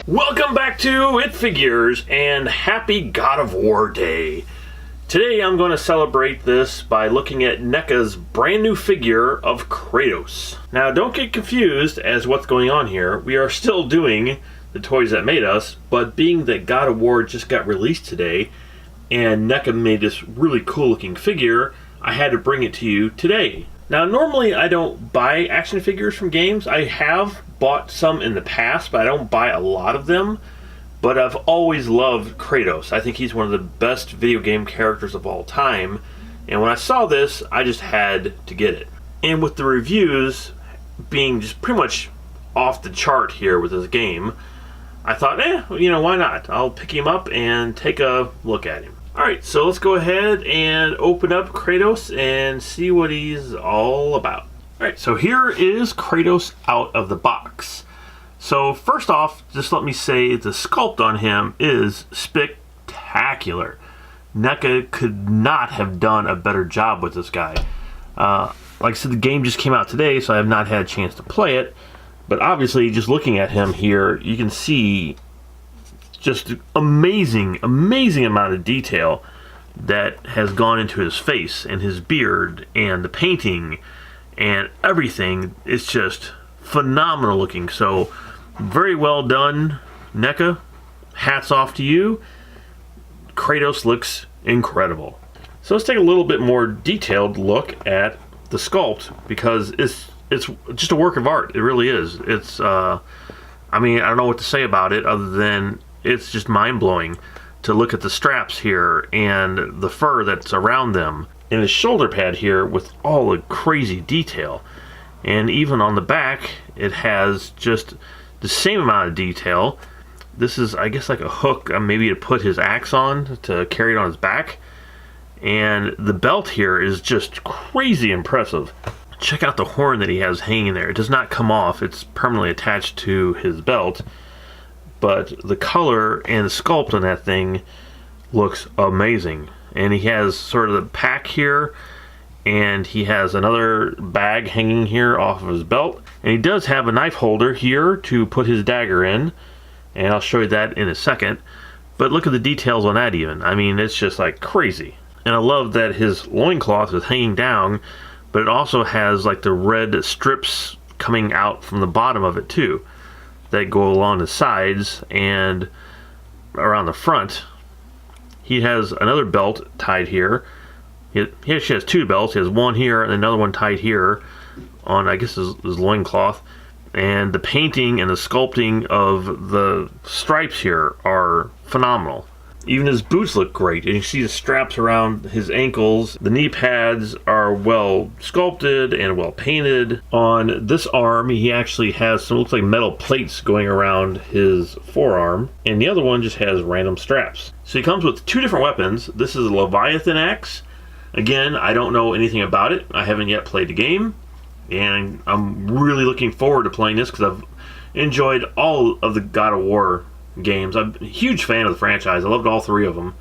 Welcome back to It Figures and happy God of War Day. Today I'm going to celebrate this by looking at NECA's brand new figure of Kratos. Now don't get confused as what's going on here. We are still doing the toys that made us, but being that God of War just got released today and NECA made this really cool looking figure, I had to bring it to you today. Now normally I don't buy action figures from games. I have bought some in the past, but I don't buy a lot of them. But I've always loved Kratos. I think he's one of the best video game characters of all time. And when I saw this, I just had to get it. And with the reviews being just pretty much off the chart here with this game, I thought, why not? I'll pick him up and take a look at him. Alright, so let's go ahead and open up Kratos and see what he's all about. Alright, so here is Kratos out of the box. So first off, just let me say the sculpt on him is spectacular. NECA could not have done a better job with this guy. Like I said, the game just came out today, so I have not had a chance to play it. But obviously, just looking at him here, you can see just amazing amount of detail that has gone into his face and his beard and the painting and everything. It's just phenomenal looking. So very well done, NECA. Hats off to you. Kratos looks incredible. So let's take a little bit more detailed look at the sculpt, because it's just a work of art. It really is. It's I don't know what to say about it other than it's just mind-blowing to look at the straps here and the fur that's around them, and his shoulder pad here with all the crazy detail. And even on the back, it has just the same amount of detail. This is, I guess, like a hook, maybe to put his axe on, to carry it on his back. And the belt here is just crazy impressive. Check out the horn that he has hanging there. It does not come off. It's permanently attached to his belt. But the color and the sculpt on that thing looks amazing. And he has sort of the pack here, and he has another bag hanging here off of his belt. And he does have a knife holder here to put his dagger in, and I'll show you that in a second. But look at the details on that even. I mean, it's just like crazy. And I love that his loincloth is hanging down, but it also has like the red strips coming out from the bottom of it too, that go along the sides and around the front. He has another belt tied here. He actually has two belts. He has one here and another one tied here on, I guess, his loincloth. And the painting and the sculpting of the stripes here are phenomenal. Even his boots look great, and you see the straps around his ankles. The knee pads are well sculpted and well painted. On this arm, he actually has some, looks like metal plates going around his forearm, and the other one just has random straps. So he comes with two different weapons. This is a Leviathan axe. Again, I don't know anything about it. I haven't yet played the game, and I'm really looking forward to playing this because I've enjoyed all of the God of War games. I'm a huge fan of the franchise. I loved all three of them.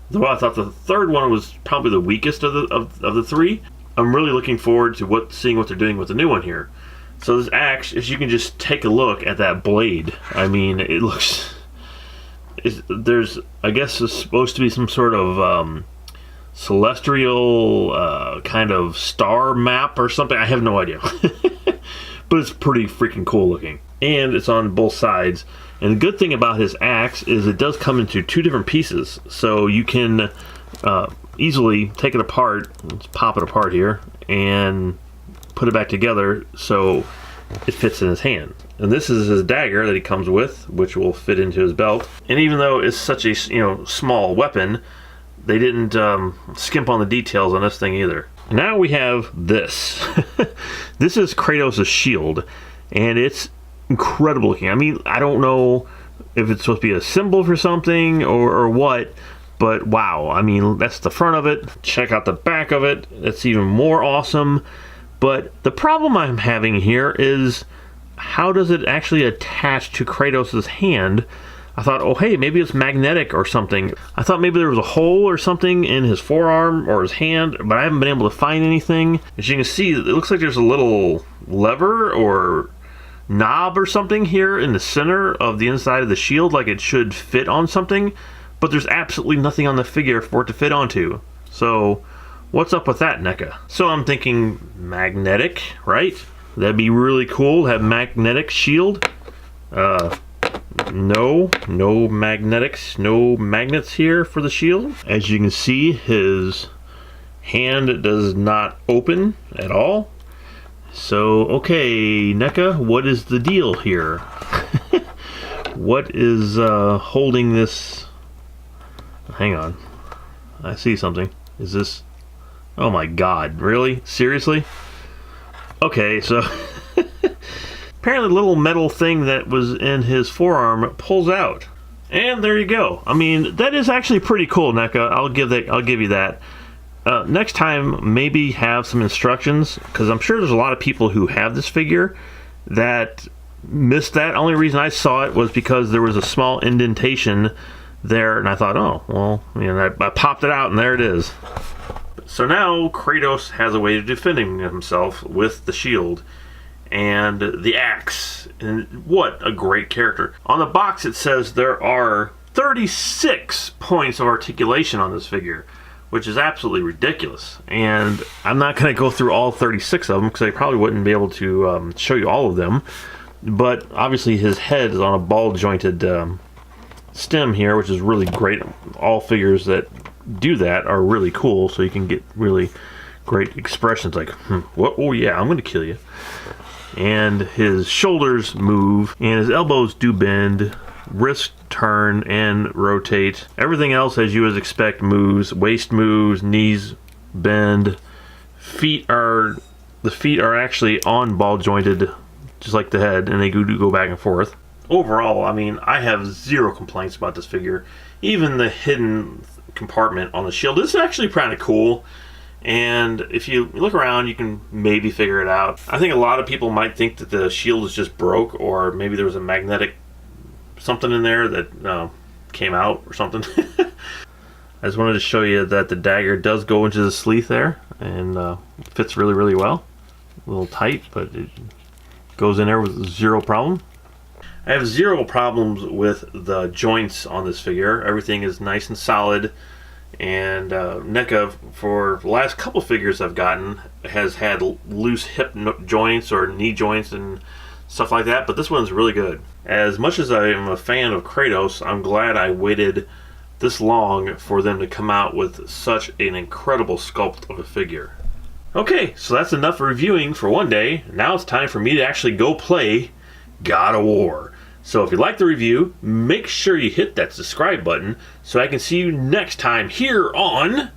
Though I thought the third one was probably the weakest of the three. I'm really looking forward to seeing what they're doing with the new one here. So this axe, if you can just take a look at that blade, I mean, it looks... there's, I guess, it's supposed to be some sort of celestial kind of star map or something. I have no idea. But it's pretty freaking cool looking. And it's on both sides. And the good thing about his axe is it does come into two different pieces. So you can easily take it apart. Let's pop it apart here and put it back together so it fits in his hand. And this is his dagger that he comes with, which will fit into his belt. And even though it's such a small weapon, they didn't skimp on the details on this thing either. Now we have this. This is Kratos' shield, and it's incredible looking. I mean, I don't know if it's supposed to be a symbol for something or what, but wow. I mean, that's the front of it. Check out the back of it. That's even more awesome. But the problem I'm having here is, how does it actually attach to Kratos' hand? I thought, oh hey, maybe it's magnetic or something. I thought maybe there was a hole or something in his forearm or his hand, but I haven't been able to find anything. As you can see, it looks like there's a little lever or knob or something here in the center of the inside of the shield, like it should fit on something, but there's absolutely nothing on the figure for it to fit onto. So what's up with that, NECA? So I'm thinking magnetic, right? That'd be really cool, have magnetic shield. No magnetics, no magnets here for the shield. As you can see, his hand does not open at all. So, okay, NECA, what is the deal here? What is holding this? Hang on, I see something. Is this? Oh my God, really? Seriously? Okay, so apparently the little metal thing that was in his forearm pulls out. And there you go. I mean, that is actually pretty cool, NECA. I'll give you that. Next time, maybe have some instructions, because I'm sure there's a lot of people who have this figure that missed that. Only reason I saw it was because there was a small indentation there, and I thought, oh, well, you know, I popped it out, and there it is. So now Kratos has a way of defending himself with the shield and the axe. And what a great character. On the box it says there are 36 points of articulation on this figure, which is absolutely ridiculous. And I'm not going to go through all 36 of them because I probably wouldn't be able to show you all of them. But obviously his head is on a ball jointed stem here, which is really great. All figures that do that are really cool, so you can get really great expressions like, what? Oh yeah, I'm gonna kill you. And his shoulders move, and his elbows do bend, wrists turn and rotate. Everything else, as you would expect, moves. Waist moves, knees bend. The feet are actually on ball jointed, just like the head, and they do go back and forth. Overall, I mean, I have zero complaints about this figure. Even the hidden compartment on the shield is actually kind of cool, and if you look around you can maybe figure it out. I think a lot of people might think that the shield is just broke, or maybe there was a magnetic something in there that came out or something. I just wanted to show you that the dagger does go into the sleeve there, and fits really well. A little tight, but it goes in there with zero problem. I have zero problems with the joints on this figure. Everything is nice and solid, and NECA, for the last couple figures I've gotten, has had loose hip joints or knee joints and stuff like that, but this one's really good. As much as I am a fan of Kratos, I'm glad I waited this long for them to come out with such an incredible sculpt of a figure. Okay, so that's enough reviewing for one day. Now it's time for me to actually go play God of War. So if you like the review, make sure you hit that subscribe button so I can see you next time here on